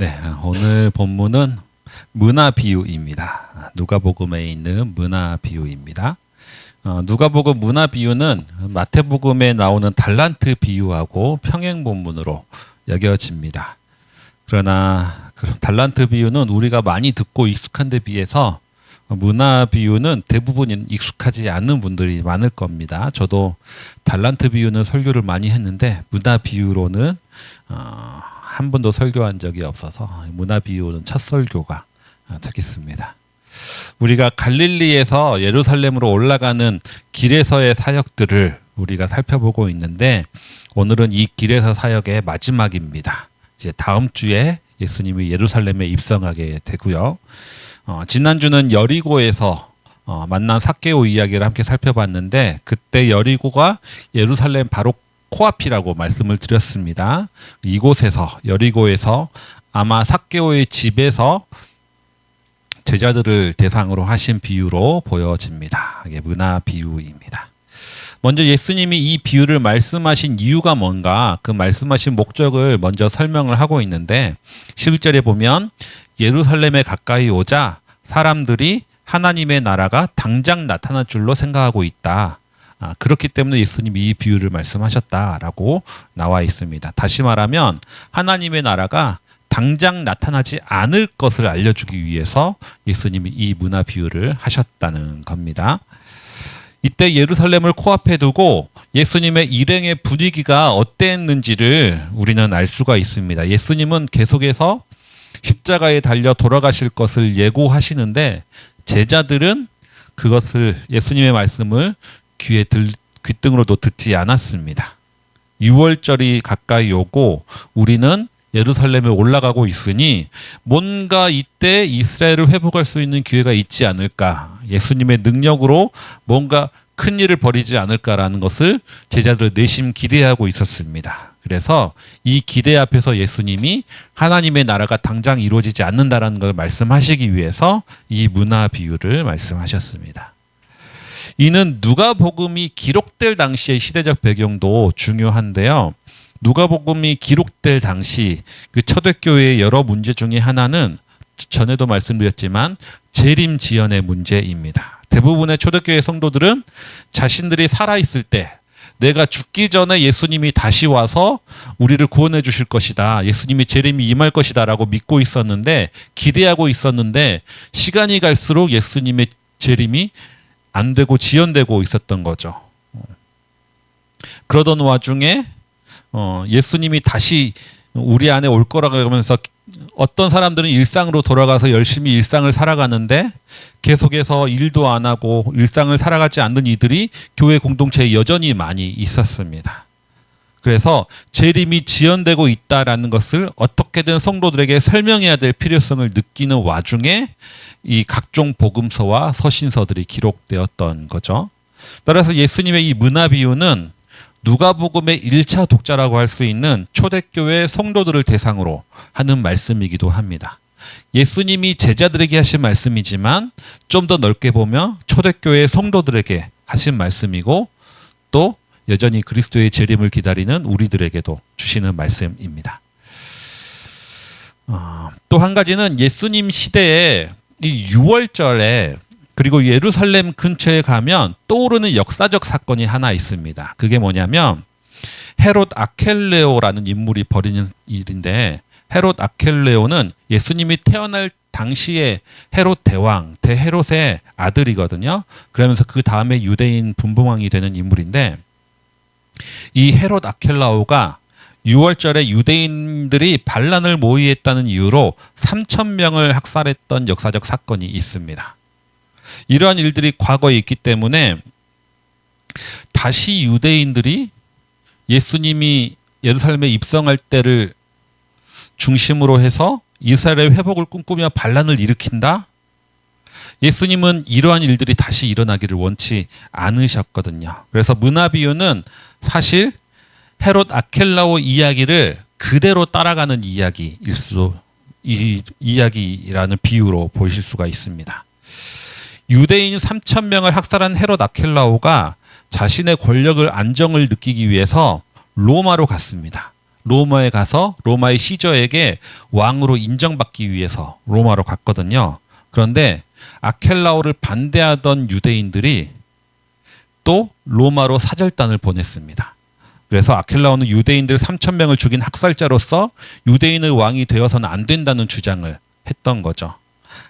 네, 오늘 본문은 문화 비유입니다. 누가복음에 있는 문화 비유입니다. 누가복음 문화 비유는 마태복음에 나오는 달란트 비유하고 평행 본문으로 여겨집니다. 그러나 달란트 비유는 우리가 많이 듣고 익숙한 데 비해서 문화 비유는 대부분 익숙하지 않은 분들이 많을 겁니다. 저도 달란트 비유는 설교를 많이 했는데 문화 비유로는 한 번도 설교한 적이 없어서 문화 비유는 첫 설교가 되겠습니다. 우리가 갈릴리에서 예루살렘으로 올라가는 길에서의 사역들을 우리가 살펴보고 있는데 오늘은 이 길에서 사역의 마지막입니다. 이제 다음 주에 예수님이 예루살렘에 입성하게 되고요. 지난주는 여리고에서 만난 삭개오 이야기를 함께 살펴봤는데 그때 여리고가 예루살렘 바로 코앞이라고 말씀을 드렸습니다. 이곳에서 여리고에서 아마 삭개오의 집에서 제자들을 대상으로 하신 비유로 보여집니다. 이게 문화 비유입니다. 먼저 예수님이 이 비유를 말씀하신 이유가 뭔가 그 말씀하신 목적을 먼저 설명을 하고 있는데 11절에 보면 예루살렘에 가까이 오자 사람들이 하나님의 나라가 당장 나타날 줄로 생각하고 있다. 그렇기 때문에 예수님이 이 비유를 말씀하셨다라고 나와 있습니다. 다시 말하면 하나님의 나라가 당장 나타나지 않을 것을 알려주기 위해서 예수님이 이 문화 비유를 하셨다는 겁니다. 이때 예루살렘을 코앞에 두고 예수님의 일행의 분위기가 어땠는지를 우리는 알 수가 있습니다. 예수님은 계속해서 십자가에 달려 돌아가실 것을 예고하시는데 제자들은 그것을 예수님의 말씀을 귓등으로도 듣지 않았습니다. 6월절이 가까이 오고 우리는 예루살렘에 올라가고 있으니 뭔가 이때 이스라엘을 회복할 수 있는 기회가 있지 않을까, 예수님의 능력으로 뭔가 큰 일을 벌이지 않을까라는 것을 제자들 내심 기대하고 있었습니다. 그래서 이 기대 앞에서 예수님이 하나님의 나라가 당장 이루어지지 않는다라는 걸 말씀하시기 위해서 이 문화 비유를 말씀하셨습니다. 이는 누가복음이 기록될 당시의 시대적 배경도 중요한데요. 누가복음이 기록될 당시 그 초대교회의 여러 문제 중에 하나는 전에도 말씀드렸지만 재림 지연의 문제입니다. 대부분의 초대교회 성도들은 자신들이 살아있을 때 내가 죽기 전에 예수님이 다시 와서 우리를 구원해 주실 것이다. 예수님이 재림이 임할 것이다 라고 믿고 있었는데 기대하고 있었는데 시간이 갈수록 예수님의 재림이 안 되고 지연되고 있었던 거죠. 그러던 와중에 예수님이 다시 우리 안에 올 거라고 하면서 어떤 사람들은 일상으로 돌아가서 열심히 일상을 살아가는데 계속해서 일도 안 하고 일상을 살아가지 않는 이들이 교회 공동체에 여전히 많이 있었습니다. 그래서 재림이 지연되고 있다라는 것을 어떻게든 성도들에게 설명해야 될 필요성을 느끼는 와중에 이 각종 복음서와 서신서들이 기록되었던 거죠. 따라서 예수님의 이 문화 비유는 누가복음의 1차 독자라고 할 수 있는 초대교회 성도들을 대상으로 하는 말씀이기도 합니다. 예수님이 제자들에게 하신 말씀이지만 좀 더 넓게 보면 초대교회 성도들에게 하신 말씀이고 또 여전히 그리스도의 재림을 기다리는 우리들에게도 주시는 말씀입니다. 또 한 가지는 예수님 시대에 이 6월절에 그리고 예루살렘 근처에 가면 떠오르는 역사적 사건이 하나 있습니다. 그게 뭐냐면 헤롯 아켈레오라는 인물이 벌이는 일인데 헤롯 아켈레오는 예수님이 태어날 당시에 헤롯 대왕, 대헤롯의 아들이거든요. 그러면서 그 다음에 유대인 분봉왕이 되는 인물인데 이 헤롯 아켈라오가 6월절에 유대인들이 반란을 모의했다는 이유로 3,000명을 학살했던 역사적 사건이 있습니다. 이러한 일들이 과거에 있기 때문에 다시 유대인들이 예수님이 예루살렘에 입성할 때를 중심으로 해서 이스라엘의 회복을 꿈꾸며 반란을 일으킨다? 예수님은 이러한 일들이 다시 일어나기를 원치 않으셨거든요. 그래서 문화 비유는 사실 헤롯 아켈라오 이야기를 그대로 따라가는 이야기라는 비유로 보실 수가 있습니다. 유대인 3,000명을 학살한 헤롯 아켈라오가 자신의 권력을 안정을 느끼기 위해서 로마로 갔습니다. 로마에 가서 로마의 시저에게 왕으로 인정받기 위해서 로마로 갔거든요. 그런데 아켈라오를 반대하던 유대인들이 또 로마로 사절단을 보냈습니다. 그래서 아켈라오는 유대인들 3,000명을 죽인 학살자로서 유대인의 왕이 되어서는 안 된다는 주장을 했던 거죠.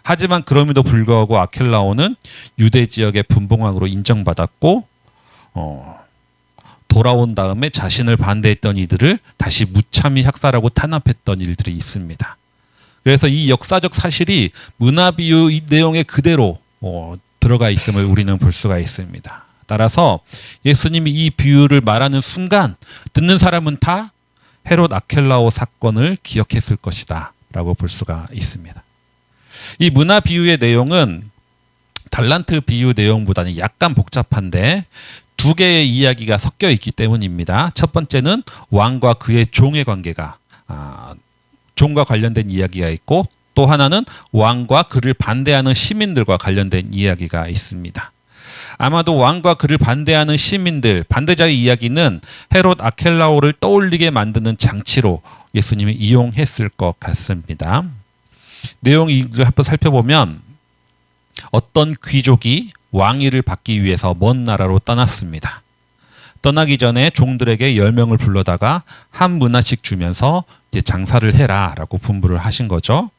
하지만 그럼에도 불구하고 아켈라오는 유대 지역의 분봉왕으로 인정받았고 돌아온 다음에 자신을 반대했던 이들을 다시 무참히 학살하고 탄압했던 일들이 있습니다. 그래서 이 역사적 사실이 문화비유 이 내용에 그대로 들어가 있음을 우리는 볼 수가 있습니다. 따라서 예수님이 이 비유를 말하는 순간 듣는 사람은 다 헤롯 아켈라오 사건을 기억했을 것이다 라고 볼 수가 있습니다. 이 문화 비유의 내용은 달란트 비유 내용보다는 약간 복잡한데 두 개의 이야기가 섞여 있기 때문입니다. 첫 번째는 왕과 그의 종의 관계가 종과 관련된 이야기가 있고, 또 하나는 왕과 그를 반대하는 시민들과 관련된 이야기가 있습니다. 아마도 왕과 그를 반대하는 시민들, 반대자의 이야기는 헤롯 아켈라오를 떠올리게 만드는 장치로 예수님이 이용했을 것 같습니다. 내용을 한번 살펴보면 어떤 귀족이 왕위를 받기 위해서 먼 나라로 떠났습니다. 떠나기 전에 종들에게 10명을 불러다가 한 문화씩 주면서 이제 장사를 해라 라고 분부를 하신 거죠.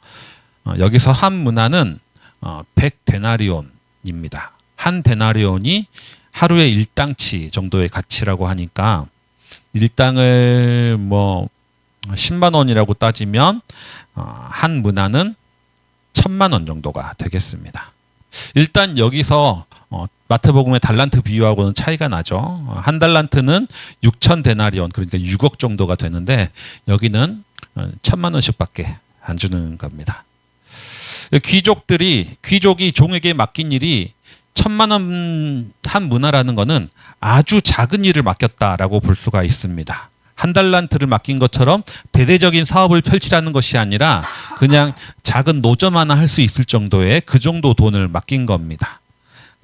여기서 한 문화는 100데나리온입니다. 한 데나리온이 하루의 일당치 정도의 가치라고 하니까 일당을 10만 원이라고 따지면 한 문화는 1,000만 원 정도가 되겠습니다. 일단 여기서 마태복음의 달란트 비유하고는 차이가 나죠. 한 달란트는 6천 데나리온, 그러니까 6억 정도가 되는데 여기는 1,000만 원씩밖에 안 주는 겁니다. 귀족이 종에게 맡긴 일이 1,000만 원 한 문화라는 것은 아주 작은 일을 맡겼다라고 볼 수가 있습니다. 한 달란트를 맡긴 것처럼 대대적인 사업을 펼치라는 것이 아니라 그냥 작은 노점 하나 할 수 있을 정도의 그 정도 돈을 맡긴 겁니다.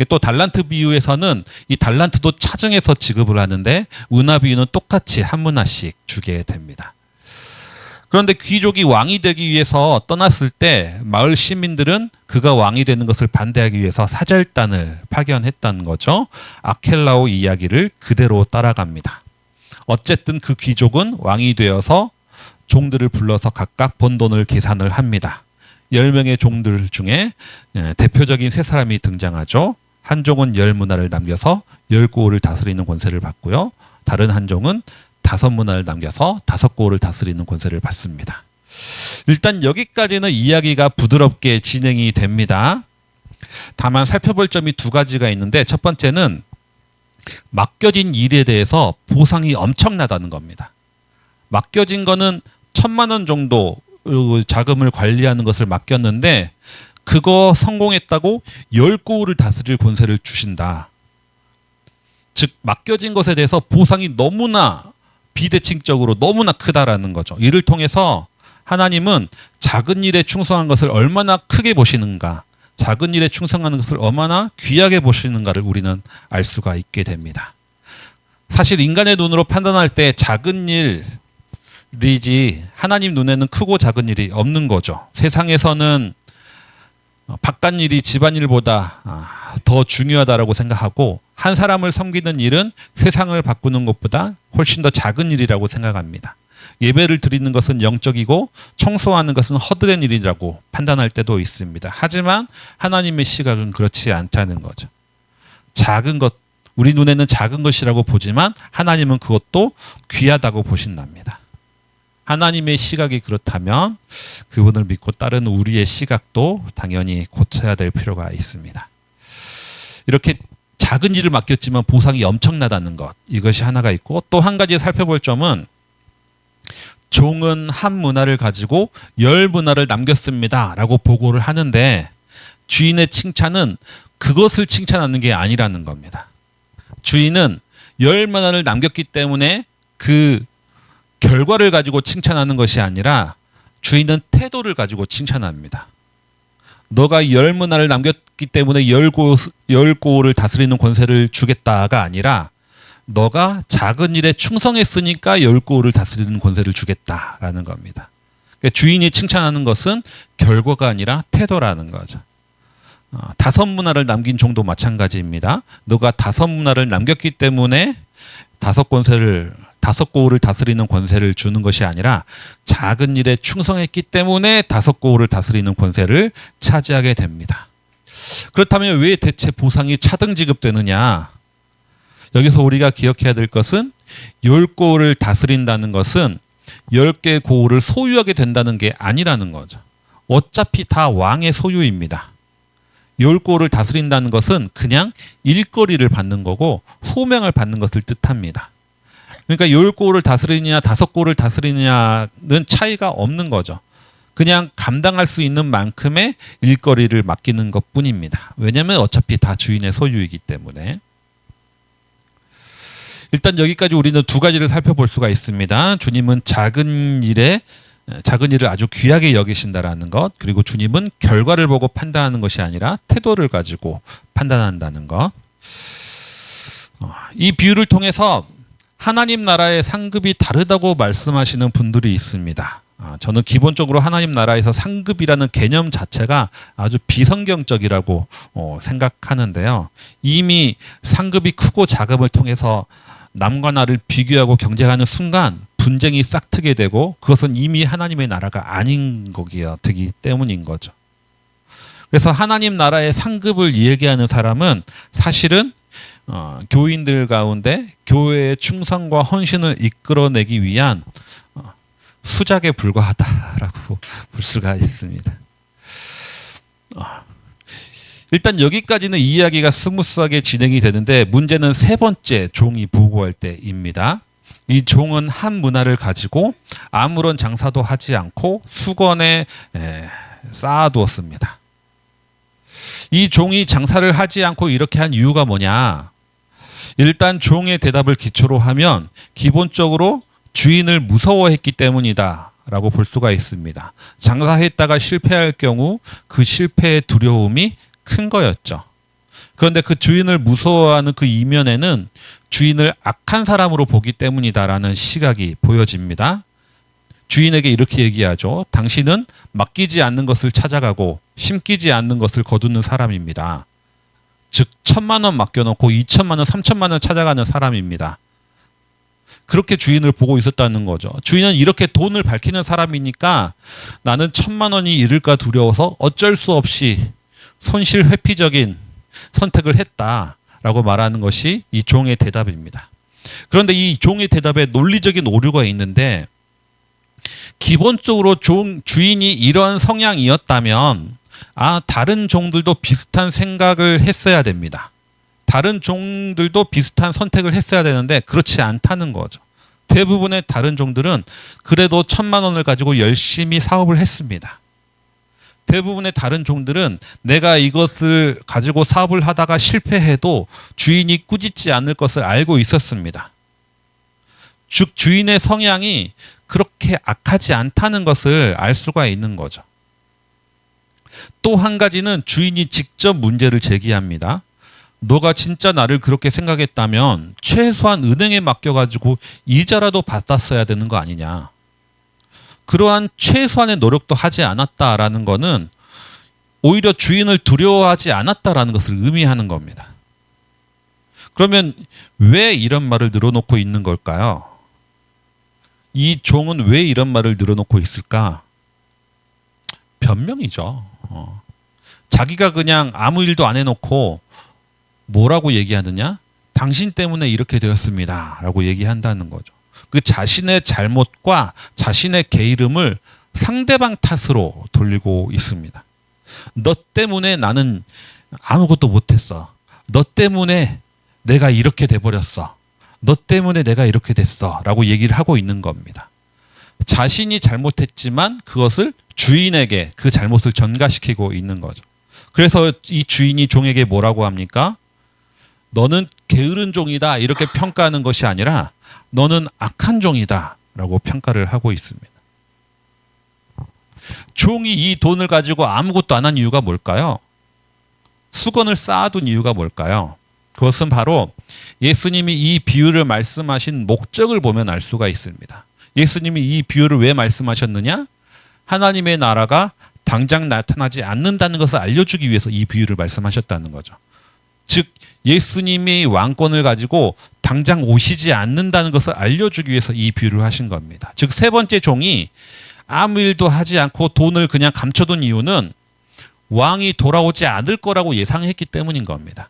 또 달란트 비유에서는 이 달란트도 차증해서 지급을 하는데 은화 비유는 똑같이 한 문화씩 주게 됩니다. 그런데 귀족이 왕이 되기 위해서 떠났을 때 마을 시민들은 그가 왕이 되는 것을 반대하기 위해서 사절단을 파견했다는 거죠. 아켈라오 이야기를 그대로 따라갑니다. 어쨌든 그 귀족은 왕이 되어서 종들을 불러서 각각 번 돈을 계산을 합니다. 10명의 종들 중에 대표적인 세 사람이 등장하죠. 한 종은 10문화를 남겨서 10고을을 다스리는 권세를 받고요. 다른 한 종은 5문화를 남겨서 5고을을 다스리는 권세를 받습니다. 일단 여기까지는 이야기가 부드럽게 진행이 됩니다. 다만 살펴볼 점이 두 가지가 있는데, 첫 번째는 맡겨진 일에 대해서 보상이 엄청나다는 겁니다. 맡겨진 거는 1,000만 원 정도 자금을 관리하는 것을 맡겼는데 그거 성공했다고 10고을을 다스릴 권세를 주신다. 즉 맡겨진 것에 대해서 보상이 너무나 비대칭적으로 너무나 크다라는 거죠. 이를 통해서 하나님은 작은 일에 충성한 것을 얼마나 크게 보시는가, 작은 일에 충성하는 것을 얼마나 귀하게 보시는가를 우리는 알 수가 있게 됩니다. 사실 인간의 눈으로 판단할 때 작은 일이지 하나님 눈에는 크고 작은 일이 없는 거죠. 세상에서는 바깥일이 집안일보다 더 중요하다라고 생각하고, 한 사람을 섬기는 일은 세상을 바꾸는 것보다 훨씬 더 작은 일이라고 생각합니다. 예배를 드리는 것은 영적이고 청소하는 것은 헛된 일이라고 판단할 때도 있습니다. 하지만 하나님의 시각은 그렇지 않다는 거죠. 작은 것, 우리 눈에는 작은 것이라고 보지만 하나님은 그것도 귀하다고 보신답니다. 하나님의 시각이 그렇다면 그분을 믿고 따르는 우리의 시각도 당연히 고쳐야 될 필요가 있습니다. 이렇게 작은 일을 맡겼지만 보상이 엄청나다는 것, 이것이 하나가 있고, 또 한 가지 살펴볼 점은 종은 한 문화를 가지고 10문화를 남겼습니다 라고 보고를 하는데 주인의 칭찬은 그것을 칭찬하는 게 아니라는 겁니다. 주인은 10문화를 남겼기 때문에 그 결과를 가지고 칭찬하는 것이 아니라 주인은 태도를 가지고 칭찬합니다. 너가 10문화를 남겼기 때문에 10고을을 다스리는 권세를 주겠다가 아니라 너가 작은 일에 충성했으니까 10고을을 다스리는 권세를 주겠다라는 겁니다. 그러니까 주인이 칭찬하는 것은 결과가 아니라 태도라는 거죠. 다섯 문화를 남긴 종도 마찬가지입니다. 너가 다섯 문화를 남겼기 때문에 다섯 고을을 다스리는 권세를 주는 것이 아니라 작은 일에 충성했기 때문에 다섯 고을을 다스리는 권세를 차지하게 됩니다. 그렇다면 왜 대체 보상이 차등 지급되느냐? 여기서 우리가 기억해야 될 것은 10고을을 다스린다는 것은 10개 고을을 소유하게 된다는 게 아니라는 거죠. 어차피 다 왕의 소유입니다. 10고을을 다스린다는 것은 그냥 일거리를 받는 거고 소명을 받는 것을 뜻합니다. 그러니까 10고을을 다스리느냐 5고을을 다스리느냐는 차이가 없는 거죠. 그냥 감당할 수 있는 만큼의 일거리를 맡기는 것뿐입니다. 왜냐하면 어차피 다 주인의 소유이기 때문에. 일단 여기까지 우리는 두 가지를 살펴볼 수가 있습니다. 주님은 작은 일을 아주 귀하게 여기신다라는 것, 그리고 주님은 결과를 보고 판단하는 것이 아니라 태도를 가지고 판단한다는 것. 이 비유를 통해서 하나님 나라의 상급이 다르다고 말씀하시는 분들이 있습니다. 저는 기본적으로 하나님 나라에서 상급이라는 개념 자체가 아주 비성경적이라고 생각하는데요. 이미 상급이 크고 작음을 통해서 남과 나를 비교하고 경쟁하는 순간 분쟁이 싹트게 되고 그것은 이미 하나님의 나라가 아닌 거기야 되기 때문인 거죠. 그래서 하나님 나라의 상급을 얘기하는 사람은 사실은 교인들 가운데 교회의 충성과 헌신을 이끌어내기 위한 수작에 불과하다라고 볼 수가 있습니다. 일단 여기까지는 이야기가 스무스하게 진행이 되는데 문제는 세 번째 종이 보고할 때입니다. 이 종은 한 문화를 가지고 아무런 장사도 하지 않고 수건에 쌓아두었습니다. 이 종이 장사를 하지 않고 이렇게 한 이유가 뭐냐? 일단 종의 대답을 기초로 하면 기본적으로 주인을 무서워했기 때문이다 라고 볼 수가 있습니다. 장사했다가 실패할 경우 그 실패의 두려움이 큰 거였죠. 그런데 그 주인을 무서워하는 그 이면에는 주인을 악한 사람으로 보기 때문이다라는 시각이 보여집니다. 주인에게 이렇게 얘기하죠. 당신은 맡기지 않는 것을 찾아가고 심기지 않는 것을 거두는 사람입니다. 즉 1,000만 원 맡겨놓고 2,000만 원, 3,000만 원 찾아가는 사람입니다. 그렇게 주인을 보고 있었다는 거죠. 주인은 이렇게 돈을 밝히는 사람이니까 나는 1,000만 원이 잃을까 두려워서 어쩔 수 없이 손실 회피적인 선택을 했다라고 말하는 것이 이 종의 대답입니다. 그런데 이 종의 대답에 논리적인 오류가 있는데 기본적으로 주인이 이런 성향이었다면 다른 종들도 비슷한 생각을 했어야 됩니다. 다른 종들도 비슷한 선택을 했어야 되는데 그렇지 않다는 거죠. 대부분의 다른 종들은 그래도 1,000만 원을 가지고 열심히 사업을 했습니다. 대부분의 다른 종들은 내가 이것을 가지고 사업을 하다가 실패해도 주인이 꾸짖지 않을 것을 알고 있었습니다. 즉 주인의 성향이 그렇게 악하지 않다는 것을 알 수가 있는 거죠. 또 한 가지는 주인이 직접 문제를 제기합니다. 너가 진짜 나를 그렇게 생각했다면 최소한 은행에 맡겨가지고 이자라도 받았어야 되는 거 아니냐. 그러한 최소한의 노력도 하지 않았다라는 것은 오히려 주인을 두려워하지 않았다라는 것을 의미하는 겁니다. 그러면 왜 이런 말을 늘어놓고 있는 걸까요? 이 종은 왜 이런 말을 늘어놓고 있을까? 변명이죠. 자기가 그냥 아무 일도 안 해놓고 뭐라고 얘기하느냐? 당신 때문에 이렇게 되었습니다. 라고 얘기한다는 거죠. 그 자신의 잘못과 자신의 게으름을 상대방 탓으로 돌리고 있습니다. 너 때문에 나는 아무것도 못했어. 너 때문에 내가 이렇게 돼버렸어. 너 때문에 내가 이렇게 됐어. 라고 얘기를 하고 있는 겁니다. 자신이 잘못했지만 그것을 주인에게 그 잘못을 전가시키고 있는 거죠. 그래서 이 주인이 종에게 뭐라고 합니까? 너는 게으른 종이다 이렇게 평가하는 것이 아니라 너는 악한 종이다 라고 평가를 하고 있습니다. 종이 이 돈을 가지고 아무것도 안 한 이유가 뭘까요? 수건을 쌓아둔 이유가 뭘까요? 그것은 바로 예수님이 이 비유를 말씀하신 목적을 보면 알 수가 있습니다. 예수님이 이 비유를 왜 말씀하셨느냐? 하나님의 나라가 당장 나타나지 않는다는 것을 알려주기 위해서 이 비유를 말씀하셨다는 거죠. 즉 예수님이 왕권을 가지고 당장 오시지 않는다는 것을 알려주기 위해서 이 비유를 하신 겁니다. 즉 세 번째 종이 아무 일도 하지 않고 돈을 그냥 감춰둔 이유는 왕이 돌아오지 않을 거라고 예상했기 때문인 겁니다.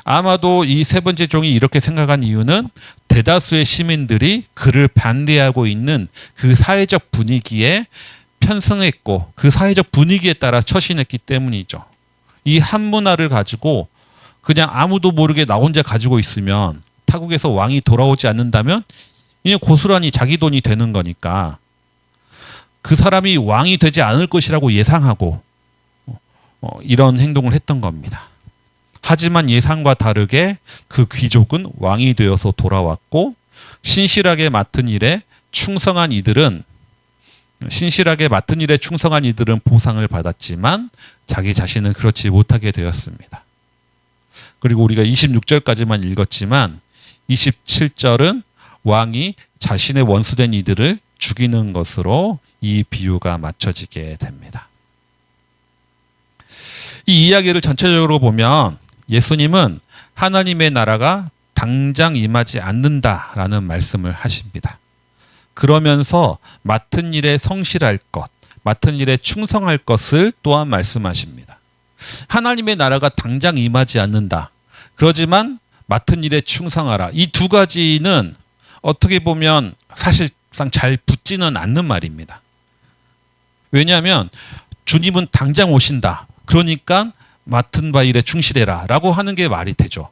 아마도 이 세 번째 종이 이렇게 생각한 이유는 대다수의 시민들이 그를 반대하고 있는 그 사회적 분위기에 편승했고 그 사회적 분위기에 따라 처신했기 때문이죠. 이 한 문화를 가지고 그냥 아무도 모르게 나 혼자 가지고 있으면 타국에서 왕이 돌아오지 않는다면 그냥 고스란히 자기 돈이 되는 거니까 그 사람이 왕이 되지 않을 것이라고 예상하고 이런 행동을 했던 겁니다. 하지만 예상과 다르게 그 귀족은 왕이 되어서 돌아왔고 신실하게 맡은 일에 충성한 이들은 보상을 받았지만 자기 자신은 그렇지 못하게 되었습니다. 그리고 우리가 26절까지만 읽었지만 27절은 왕이 자신의 원수된 이들을 죽이는 것으로 이 비유가 맞춰지게 됩니다. 이 이야기를 전체적으로 보면 예수님은 하나님의 나라가 당장 임하지 않는다라는 말씀을 하십니다. 그러면서 맡은 일에 성실할 것, 맡은 일에 충성할 것을 또한 말씀하십니다. 하나님의 나라가 당장 임하지 않는다. 그러지만 맡은 일에 충성하라. 이 두 가지는 어떻게 보면 사실상 잘 붙지는 않는 말입니다. 왜냐하면 주님은 당장 오신다. 그러니까 맡은 바 일에 충실해라 라고 하는 게 말이 되죠.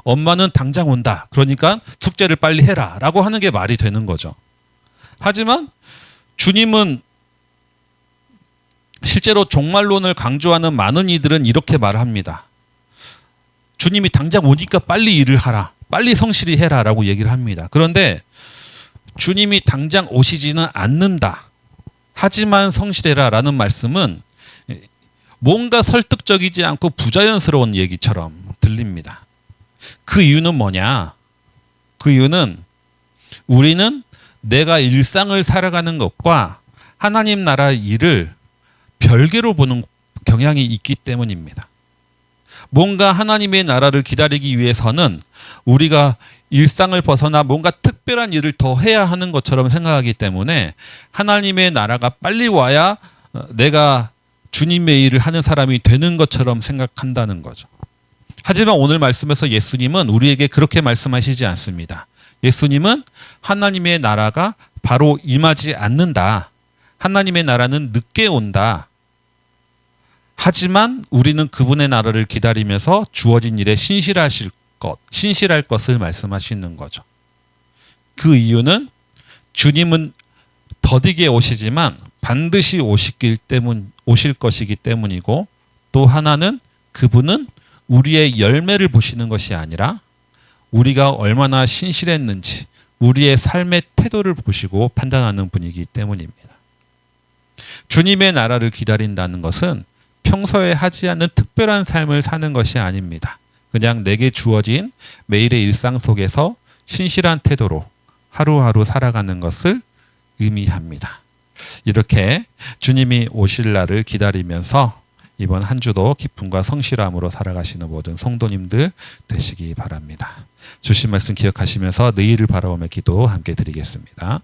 엄마는 당장 온다. 그러니까 숙제를 빨리 해라 라고 하는 게 말이 되는 거죠. 하지만 주님은 실제로 종말론을 강조하는 많은 이들은 이렇게 말합니다. 주님이 당장 오니까 빨리 일을 하라. 빨리 성실히 해라 라고 얘기를 합니다. 그런데 주님이 당장 오시지는 않는다. 하지만 성실해라 라는 말씀은 뭔가 설득적이지 않고 부자연스러운 얘기처럼 들립니다. 그 이유는 뭐냐? 그 이유는 우리는 내가 일상을 살아가는 것과 하나님 나라 일을 별개로 보는 경향이 있기 때문입니다. 뭔가 하나님의 나라를 기다리기 위해서는 우리가 일상을 벗어나 뭔가 특별한 일을 더 해야 하는 것처럼 생각하기 때문에 하나님의 나라가 빨리 와야 내가 주님의 일을 하는 사람이 되는 것처럼 생각한다는 거죠. 하지만 오늘 말씀에서 예수님은 우리에게 그렇게 말씀하시지 않습니다. 예수님은 하나님의 나라가 바로 임하지 않는다. 하나님의 나라는 늦게 온다. 하지만 우리는 그분의 나라를 기다리면서 주어진 일에 신실할 것을 말씀하시는 거죠. 그 이유는 주님은 더디게 오시지만 반드시 오실 것이기 때문이고, 또 하나는 그분은 우리의 열매를 보시는 것이 아니라 우리가 얼마나 신실했는지 우리의 삶의 태도를 보시고 판단하는 분이기 때문입니다. 주님의 나라를 기다린다는 것은 평소에 하지 않는 특별한 삶을 사는 것이 아닙니다. 그냥 내게 주어진 매일의 일상 속에서 신실한 태도로 하루하루 살아가는 것을 의미합니다. 이렇게 주님이 오실 날을 기다리면서 이번 한 주도 기쁨과 성실함으로 살아가시는 모든 성도님들 되시기 바랍니다. 주신 말씀 기억하시면서 내일을 바라보며 기도 함께 드리겠습니다.